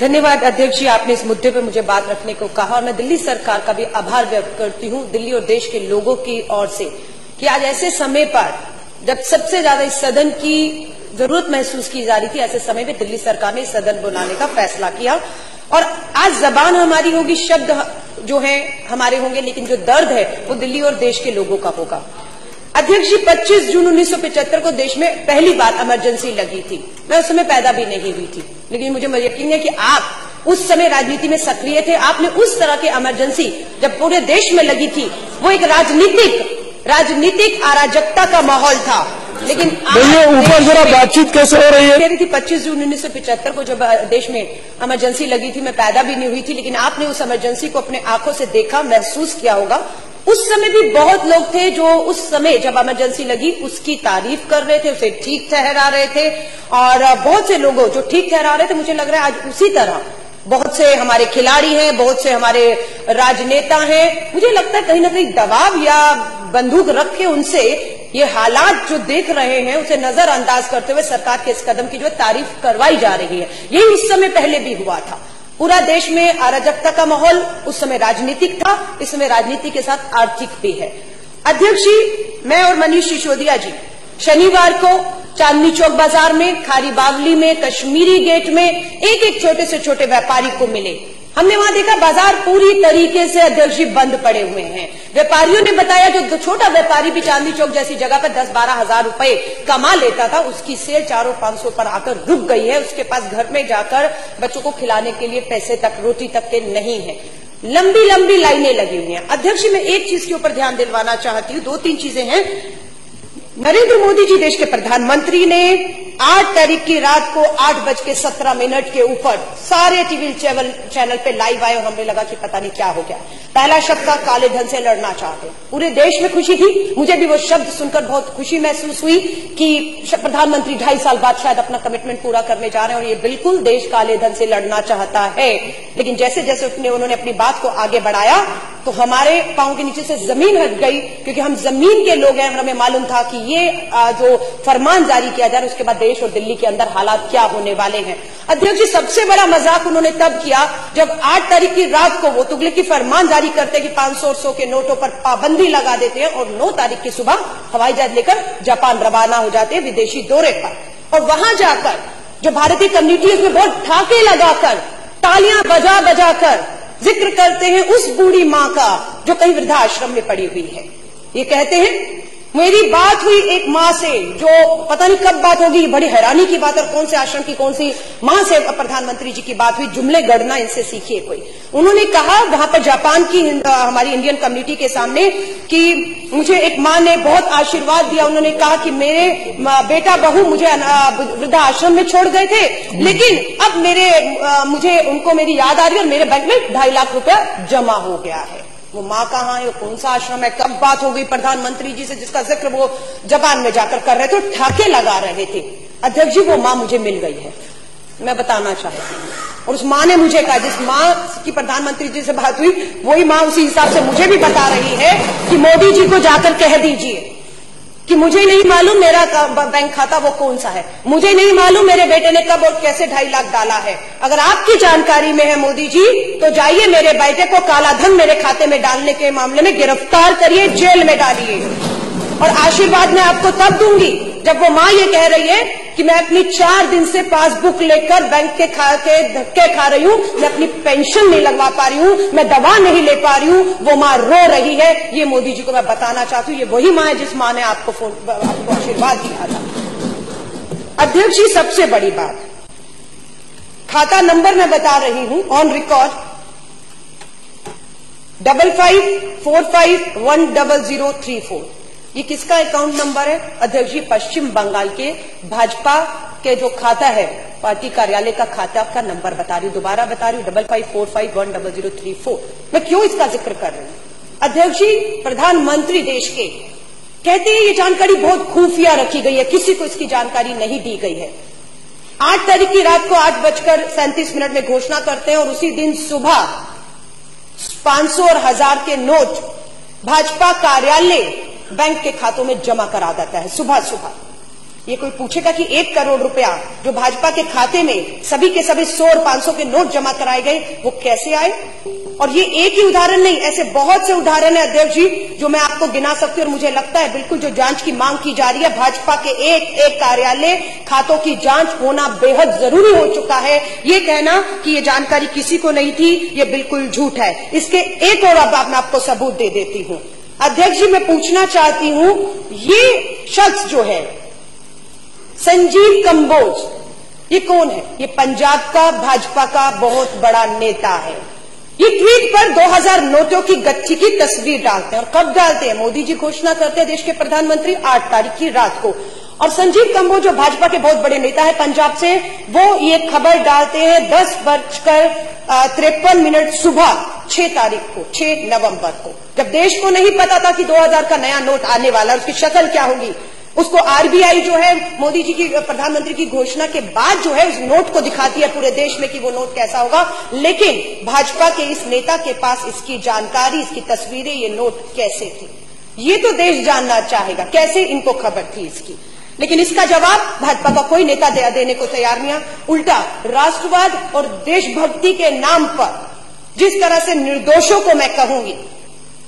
धन्यवाद अध्यक्ष जी, आपने इस मुद्दे पर मुझे बात रखने को कहा और मैं दिल्ली सरकार का भी आभार व्यक्त करती हूं, दिल्ली और देश के लोगों की ओर से, कि आज ऐसे समय पर जब सबसे ज्यादा इस सदन की जरूरत महसूस की जा रही थी, ऐसे समय में दिल्ली सरकार ने इस सदन बुलाने का फैसला किया। और आज जबान हमारी होगी, शब्द जो है हमारे होंगे, लेकिन जो दर्द है वो दिल्ली और देश के लोगों का होगा। अध्यक्ष जी, 25 जून 1975 को देश में पहली बार इमरजेंसी लगी थी। मैं उस समय पैदा भी नहीं हुई थी, लेकिन मुझे यकीन है कि आप उस समय राजनीति में सक्रिय थे। आपने उस तरह की इमरजेंसी जब पूरे देश में लगी थी, वो एक राजनीतिक अराजकता का माहौल था। लेकिन ऊपर जरा बातचीत कैसे हो रही है? कह रही थी 25 जून 1975 को जब देश में इमरजेंसी लगी थी, मैं पैदा भी नहीं हुई थी, लेकिन आपने उस इमरजेंसी को अपने आंखों से देखा, महसूस किया होगा। उस समय भी बहुत लोग थे जो उस समय जब इमरजेंसी लगी उसकी तारीफ कर रहे थे, उसे ठीक ठहरा रहे थे। और बहुत से लोगों जो ठीक ठहरा रहे थे, मुझे लग रहा है आज उसी तरह बहुत से हमारे खिलाड़ी हैं, बहुत से हमारे राजनेता हैं। मुझे लगता है कहीं ना कहीं दबाव या बंदूक रख के उनसे ये हालात जो देख रहे हैं उसे नजरअंदाज करते हुए सरकार के इस कदम की जो तारीफ करवाई जा रही है। यही उस समय पहले भी हुआ था। पूरा देश में अराजकता का माहौल उस समय राजनीतिक था, इस समय राजनीति के साथ आर्थिक भी है। अध्यक्ष जी, मैं और मनीष सिसोदिया जी शनिवार को चांदनी चौक बाजार में, खारी बावली में, कश्मीरी गेट में एक छोटे से छोटे व्यापारी को मिले। हमने वहां देखा बाजार पूरी तरीके से अध्यक्ष जी बंद पड़े हुए हैं। व्यापारियों ने बताया जो छोटा व्यापारी भी चांदनी चौक जैसी जगह पर 10-12 हजार रुपए कमा लेता था, उसकी सेल 400-500 पर आकर रुक गई है। उसके पास घर में जाकर बच्चों को खिलाने के लिए पैसे तक, रोटी तक के नहीं है। लंबी लंबी लाइनें लगी हुई हैं। अध्यक्ष जी, मैं एक चीज के ऊपर ध्यान दिलवाना चाहती हूँ, 2-3 चीजें हैं। नरेंद्र मोदी जी देश के प्रधानमंत्री ने 8 तारीख की रात को 8:17 के ऊपर सारे टीवी चैनल पे लाइव आए और हमें लगा कि पता नहीं क्या हो गया। पहला शब्द था काले धन से लड़ना चाहते। पूरे देश में खुशी थी, मुझे भी वो शब्द सुनकर बहुत खुशी महसूस हुई कि प्रधानमंत्री 2.5 साल बाद शायद अपना कमिटमेंट पूरा करने जा रहे हैं और ये बिल्कुल देश काले धन से लड़ना चाहता है। लेकिन जैसे जैसे उन्होंने अपनी बात को आगे बढ़ाया तो हमारे पांव के नीचे से जमीन हट गई, क्योंकि हम जमीन के लोग हैं और हमें मालूम था कि ये जो फरमान जारी किया जा रहा है उसके बाद देश और दिल्ली के अंदर हालात क्या होने वाले हैं। अध्यक्ष जी, सबसे बड़ा मजाक उन्होंने तब किया जब 8 तारीख की रात को वो तुगलकी फरमान जारी करते कि 500 और 100 के नोटों पर पाबंदी लगा देते हैं और 9 तारीख की सुबह हवाई जहाज लेकर जापान रवाना हो जाते हैं विदेशी दौरे पर। और वहां जाकर जो भारतीय कम्युनिटी उसमें बहुत ठाके लगाकर, तालियां बजा बजा कर जिक्र करते हैं उस बूढ़ी मां का जो कहीं वृद्धाश्रम में पड़ी हुई है। ये कहते हैं मेरी बात हुई एक मां से, जो पता नहीं कब बात होगी, बड़ी हैरानी की बात, और कौन से आश्रम की कौन सी मां से प्रधानमंत्री जी की बात हुई। जुमले गढ़ना इनसे सीखिए कोई। उन्होंने कहा वहां पर जापान की हमारी इंडियन कम्युनिटी के सामने कि मुझे एक मां ने बहुत आशीर्वाद दिया। उन्होंने कहा कि मेरे बेटा बहू मुझे वृद्धाश्रम में छोड़ गए थे, लेकिन अब मुझे उनको मेरी याद आ रही है और मेरे बैंक में 2.5 लाख रुपया जमा हो गया है। वो माँ कहाँ है, कौन सा आश्रम है, कब बात हो गई प्रधानमंत्री जी से जिसका जिक्र वो जापान में जाकर कर रहे थे, ठाके लगा रहे थे। अध्यक्ष जी, वो माँ मुझे मिल गई है, मैं बताना चाहती हूँ। और उस माँ ने मुझे कहा, जिस माँ की प्रधानमंत्री जी से बात हुई वही माँ उसी हिसाब से मुझे भी बता रही है कि मोदी जी को जाकर कह दीजिए कि मुझे नहीं मालूम मेरा बैंक खाता वो कौन सा है, मुझे नहीं मालूम मेरे बेटे ने कब और कैसे 2.5 लाख डाला है। अगर आपकी जानकारी में है मोदी जी, तो जाइए मेरे बेटे को काला धन मेरे खाते में डालने के मामले में गिरफ्तार करिए, जेल में डालिए। और आशीर्वाद मैं आपको तब दूंगी जब वो मां ये कह रही है कि मैं अपनी 4 दिन से पासबुक लेकर बैंक के धक्के खा रही हूं, मैं अपनी पेंशन नहीं लगवा पा रही हूं, मैं दवा नहीं ले पा रही हूं, वो मां रो रही है। ये मोदी जी को मैं बताना चाहती हूं, ये वही मां है जिस मां ने आपको आशीर्वाद दिया था। अध्यक्ष जी, सबसे बड़ी बात, खाता नंबर मैं बता रही हूं ऑन रिकॉर्ड 5545100034। ये किसका अकाउंट नंबर है अध्यक्ष जी? पश्चिम बंगाल के भाजपा के जो खाता है, पार्टी कार्यालय का खाता का नंबर बता रही हूं, दोबारा बता रही हूं 5545100034। मैं क्यों इसका जिक्र कर रही हूं? अध्यक्ष जी, प्रधानमंत्री देश के कहते हैं ये जानकारी बहुत खुफिया रखी गई है, किसी को इसकी जानकारी नहीं दी गई है। 8 तारीख की रात को 8:37 में घोषणा करते हैं और उसी दिन सुबह 500 और 1000 के नोट भाजपा कार्यालय बैंक के खातों में जमा करा देता है सुबह सुबह। ये कोई पूछेगा कि 1 करोड़ रुपया जो भाजपा के खाते में सभी के सभी 100 और 500 के नोट जमा कराए गए, वो कैसे आए? और ये एक ही उदाहरण नहीं, ऐसे बहुत से उदाहरण है अध्यक्ष जी जो मैं आपको गिना सकती हूँ। और मुझे लगता है बिल्कुल जो जांच की मांग की जा रही है, भाजपा के एक एक कार्यालय खातों की जांच होना बेहद जरूरी हो चुका है। ये कहना कि ये जानकारी किसी को नहीं थी, ये बिल्कुल झूठ है। इसके एक और अब मैं आपको सबूत दे देती हूँ। अध्यक्ष जी, मैं पूछना चाहती हूँ, ये शख्स जो है संजीव कंबोज, ये कौन है? ये पंजाब का भाजपा का बहुत बड़ा नेता है। ये ट्वीट पर 2000 नोटों की गट्ठी की तस्वीर डालते हैं। और कब डालते हैं? मोदी जी घोषणा करते हैं देश के प्रधानमंत्री 8 तारीख की रात को। और संजीव कंबोज जो भाजपा के बहुत बड़े नेता है पंजाब से, वो ये खबर डालते हैं 10:53 सुबह 6 तारीख को, 6 नवंबर को, जब देश को नहीं पता था कि 2000 का नया नोट आने वाला है, उसकी शक्ल क्या होगी। उसको आरबीआई जो है मोदी जी की, प्रधानमंत्री की घोषणा के बाद जो है उस नोट को दिखाती है पूरे देश में कि वो नोट कैसा होगा। लेकिन भाजपा के इस नेता के पास इसकी जानकारी, इसकी तस्वीरें, ये नोट कैसे थी, ये तो देश जानना चाहेगा, कैसे इनको खबर थी इसकी। लेकिन इसका जवाब भाजपा का कोई नेता देने को तैयार नहीं है। उल्टा राष्ट्रवाद और देशभक्ति के नाम पर जिस तरह से निर्दोषों को मैं कहूंगी,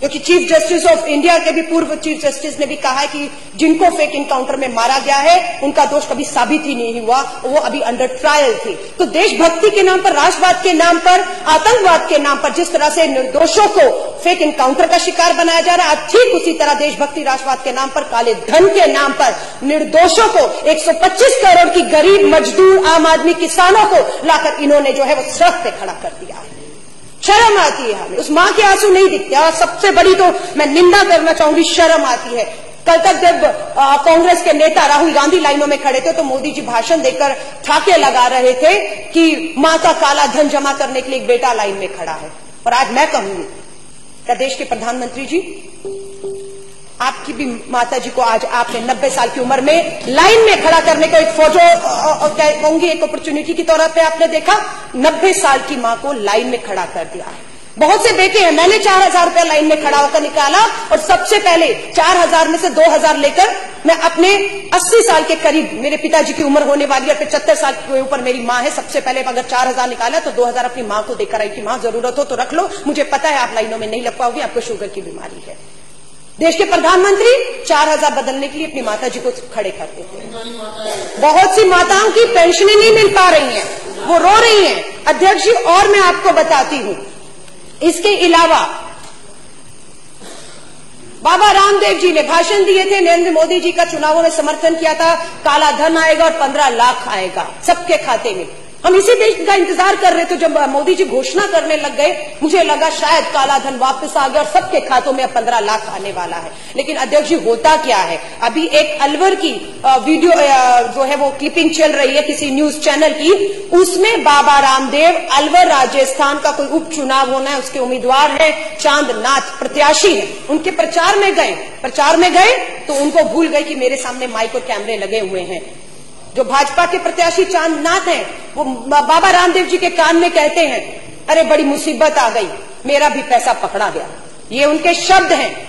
क्योंकि चीफ जस्टिस ऑफ इंडिया के भी पूर्व चीफ जस्टिस ने भी कहा है कि जिनको फेक इनकाउंटर में मारा गया है उनका दोष कभी साबित ही नहीं हुआ, वो अभी अंडर ट्रायल थे। तो देशभक्ति के नाम पर, राष्ट्रवाद के नाम पर, आतंकवाद के नाम पर जिस तरह से निर्दोषों को फेक इनकाउंटर का शिकार बनाया जा रहा है, ठीक उसी तरह देशभक्ति राष्ट्रवाद के नाम पर, काले धन के नाम पर निर्दोषों को, 125 करोड़ की गरीब मजदूर आम आदमी किसानों को लाकर इन्होंने जो है वो सड़क पे खड़ा कर दिया है। शर्म आती है हमें, उस मां के आंसू नहीं दिखते। और सबसे बड़ी तो मैं निंदा करना चाहूंगी, शर्म आती है। कल तक जब कांग्रेस के नेता राहुल गांधी लाइनों में खड़े थे तो मोदी जी भाषण देकर ठाके लगा रहे थे कि मां का काला धन जमा करने के लिए एक बेटा लाइन में खड़ा है। और आज मैं कहूंगी, क्या देश के प्रधानमंत्री जी, आपकी भी माता जी को आज आपने 90 साल की उम्र में लाइन में खड़ा करने को एक फौजो कहूंगी, एक अपॉर्चुनिटी के तौर पे आपने देखा, 90 साल की मां को लाइन में खड़ा कर दिया है। बहुत से देखे हैं, मैंने 4000 रुपया लाइन में खड़ा होकर निकाला और सबसे पहले 4000 में से 2000 लेकर मैं अपने 80 साल के करीब, मेरे पिताजी की उम्र होने वाली है, 75 साल के ऊपर मेरी मां है, सबसे पहले अगर 4000 निकाला तो 2000 अपनी मां को देकर आई कि मां जरूरत हो तो रख लो, मुझे पता है आप लाइनों में नहीं लग पाओगी, आपको शुगर की बीमारी है। देश के प्रधानमंत्री 4000 बदलने के लिए अपनी माता जी को खड़े करते थे। बहुत सी माताओं की पेंशनें नहीं मिल पा रही हैं, वो रो रही हैं। अध्यक्ष जी, और मैं आपको बताती हूं, इसके अलावा बाबा रामदेव जी ने भाषण दिए थे, नरेंद्र मोदी जी का चुनावों में समर्थन किया था, काला धन आएगा और 15 लाख आएगा सबके खाते में। हम इसी देश का इंतजार कर रहे थे। जब मोदी जी घोषणा करने लग गए, मुझे लगा शायद काला धन वापस आ गया और सबके खातों में अब 15 लाख आने वाला है। लेकिन अध्यक्ष जी, होता क्या है, अभी एक अलवर की वीडियो जो है वो क्लिपिंग चल रही है किसी न्यूज चैनल की, उसमें बाबा रामदेव, अलवर राजस्थान का कोई उपचुनाव होना है, उसके उम्मीदवार हैं, चांदनाथ प्रत्याशी है, उनके प्रचार में गए तो उनको भूल गए कि मेरे सामने माइक और कैमरे लगे हुए हैं। जो भाजपा के प्रत्याशी चांदनाथ हैं, वो बाबा रामदेव जी के कान में कहते हैं, अरे बड़ी मुसीबत आ गई, मेरा भी पैसा पकड़ा गया। ये उनके शब्द हैं।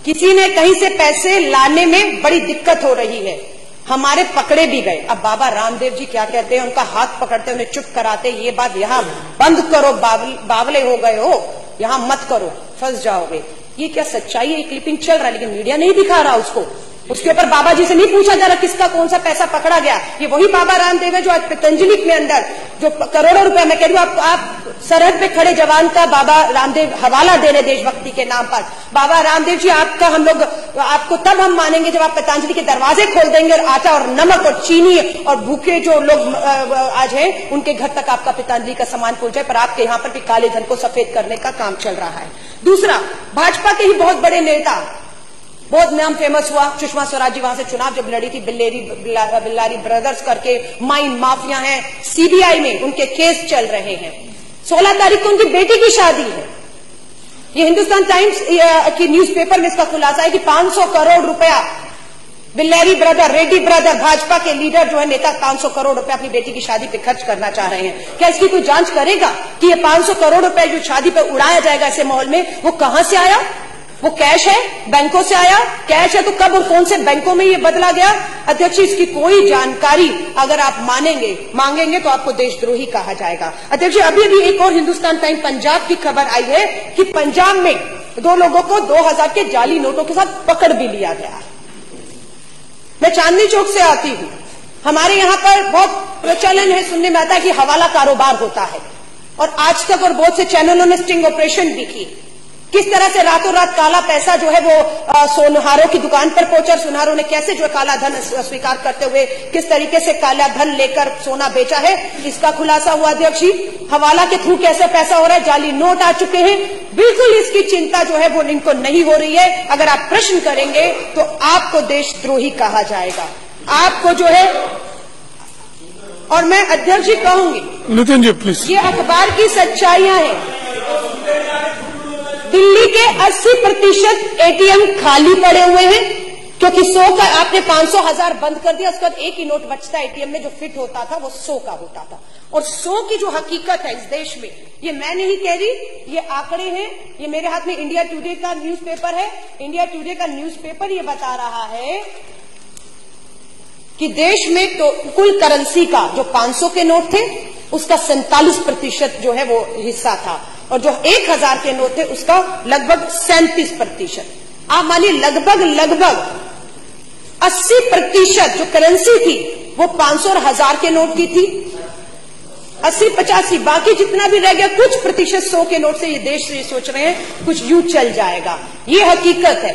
किसी ने कहीं से पैसे लाने में बड़ी दिक्कत हो रही है, हमारे पकड़े भी गए। अब बाबा रामदेव जी क्या कहते हैं, उनका हाथ पकड़ते, उन्हें चुप कराते, ये बात यहां बंद करो, बावले हो गए हो, यहां मत करो, फंस जाओगे। ये क्या सच्चाई है? ये क्लिपिंग चल रहा है लेकिन मीडिया नहीं दिखा रहा उसको। उसके ऊपर बाबा जी से नहीं पूछा जा रहा किसका कौन सा पैसा पकड़ा गया। ये वही बाबा रामदेव है जो आज पतंजलि में अंदर जो करोड़ों रुपया, मैं कह रही हूं, आप सरहद पे खड़े जवान का बाबा रामदेव हवाला दे रहे देशभक्ति के नाम पर। बाबा रामदेव जी, आपका हम लोग आपको तब हम मानेंगे जब आप पतंजलि के दरवाजे खोल देंगे और आटा और नमक और चीनी और भूखे जो लोग आज हैं उनके घर तक आपका पतंजलि का सामान पहुंच जाए। पर आपके यहाँ पर भी काले धन को सफेद करने का काम चल रहा है। दूसरा, भाजपा के ही बहुत बड़े नेता, बहुत नाम फेमस हुआ, सुषमा स्वराज जी वहां से चुनाव जब लड़ी थी, बिल्लारी ब्रदर्स करके माइन माफिया हैं, सीबीआई में उनके केस चल रहे हैं। 16 तारीख को उनकी बेटी की शादी है। ये हिंदुस्तान टाइम्स की न्यूज़पेपर में इसका खुलासा है कि 500 करोड़ रुपया बिल्लारी ब्रदर, रेड्डी ब्रदर, भाजपा के लीडर जो है नेता, 500 करोड़ रुपया अपनी बेटी की शादी पे खर्च करना चाह रहे हैं। क्या इसकी कोई जांच करेगा कि ये 500 करोड़ रुपया जो शादी पे उड़ाया जाएगा ऐसे माहौल में, वो कहां से आया, वो कैश है, बैंकों से आया, कैश है तो कब और कौन से बैंकों में ये बदला गया? अध्यक्ष, इसकी कोई जानकारी अगर आप मांगेंगे तो आपको देशद्रोही कहा जाएगा। अध्यक्ष, अभी एक और हिंदुस्तान टाइम पंजाब की खबर आई है कि पंजाब में 2 लोगों को 2000 के जाली नोटों के साथ पकड़ भी लिया गया। मैं चांदनी चौक से आती हूं, हमारे यहां पर बहुत प्रचलन है, सुनने में आता है कि हवाला कारोबार होता है, और आज तक और बहुत से चैनलों ने स्टिंग ऑपरेशन भी की। किस तरह से रातों रात काला पैसा जो है वो सोनहारों की दुकान पर पहुंचा, सुनहारों ने कैसे जो है काला धन स्वीकार करते हुए किस तरीके से काला धन लेकर सोना बेचा है, इसका खुलासा हुआ। अध्यक्ष जी, हवाला के थ्रू कैसे पैसा हो रहा है, जाली नोट आ चुके हैं, बिल्कुल इसकी चिंता जो है वो इनको नहीं हो रही है। अगर आप प्रश्न करेंगे तो आपको देशद्रोही कहा जाएगा, आपको जो है। और मैं अध्यक्ष जी कहूंगी, नितिन जी प्लीज, ये अखबार की सच्चाइयां हैं। दिल्ली के 80% एटीएम खाली पड़े हुए हैं, क्योंकि 100 का आपने 500,000 बंद कर दिया, उसके बाद एक ही नोट बचता एटीएम में जो फिट होता था वो 100 का होता था। और 100 की जो हकीकत है इस देश में, ये मैं नहीं कह रही, ये आंकड़े हैं, ये मेरे हाथ में इंडिया टुडे का न्यूज़पेपर है। इंडिया टुडे का न्यूज़पेपर ये बता रहा है कि देश में तो कुल करेंसी का जो 500 के नोट थे उसका 47% जो है वो हिस्सा था, और जो 1000 के नोट थे उसका लगभग 37%। आप मानिए लगभग 80% जो करेंसी थी वो 500 और 1000 के नोट की थी। 80-85 बाकी जितना भी रह गया, कुछ प्रतिशत 100 के नोट से ये देश ये सोच रहे हैं कुछ यूं चल जाएगा। ये हकीकत है।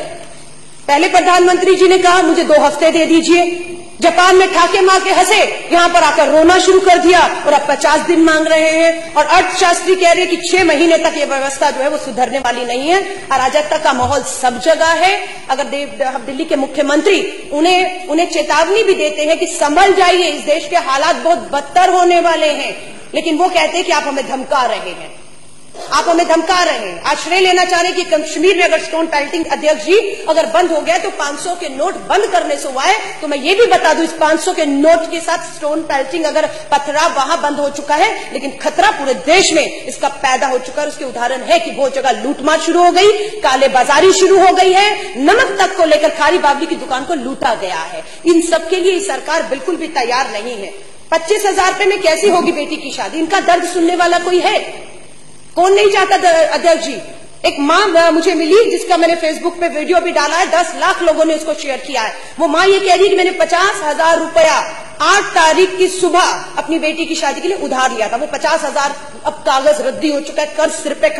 पहले प्रधानमंत्री जी ने कहा मुझे 2 हफ्ते दे दीजिए, जापान में ठाके मार के हंसे, यहां पर आकर रोना शुरू कर दिया, और अब 50 दिन मांग रहे हैं। और अर्थशास्त्री कह रहे हैं कि 6 महीने तक ये व्यवस्था जो है वो सुधरने वाली नहीं है। अराजकता का माहौल सब जगह है। अगर दिल्ली के मुख्यमंत्री उन्हें चेतावनी भी देते हैं कि संभल जाइए, इस देश के हालात बहुत बदतर होने वाले हैं, लेकिन वो कहते हैं कि आप हमें धमका रहे हैं, आप हमें धमका रहे हैं। आश्रय लेना चाह रहे कि कश्मीर में अगर स्टोन पेल्टिंग, अध्यक्ष जी, अगर बंद हो गया तो 500 के नोट बंद करने से हुआ है। तो मैं ये भी बता दूं, इस 500 के नोट के साथ स्टोन पेल्टिंग अगर पथराव वहां बंद हो चुका है, लेकिन खतरा पूरे देश में इसका पैदा हो चुका है। उसके उदाहरण है कि बहुत जगह लूटमार शुरू हो गई, काले बाजारी शुरू हो गई है, नमक तक को लेकर खारी बावली की दुकान को लूटा गया है। इन सब के लिए सरकार बिल्कुल भी तैयार नहीं है। 25,000 रुपए में कैसी होगी बेटी की शादी? इनका दर्द सुनने वाला कोई है? कौन नहीं चाहता? अध्यक्ष जी, एक मां मुझे मिली जिसका मैंने फेसबुक पे वीडियो भी डाला है, 10 लाख लोगों ने उसको शेयर किया है। वो मां ये कह रही है कि मैंने 50,000 रुपया 8 तारीख की सुबह अपनी बेटी की शादी के लिए उधार लिया था। वो 50,000 अब कागज रद्दी हो चुका है, कर्ज सिर पे खड़ा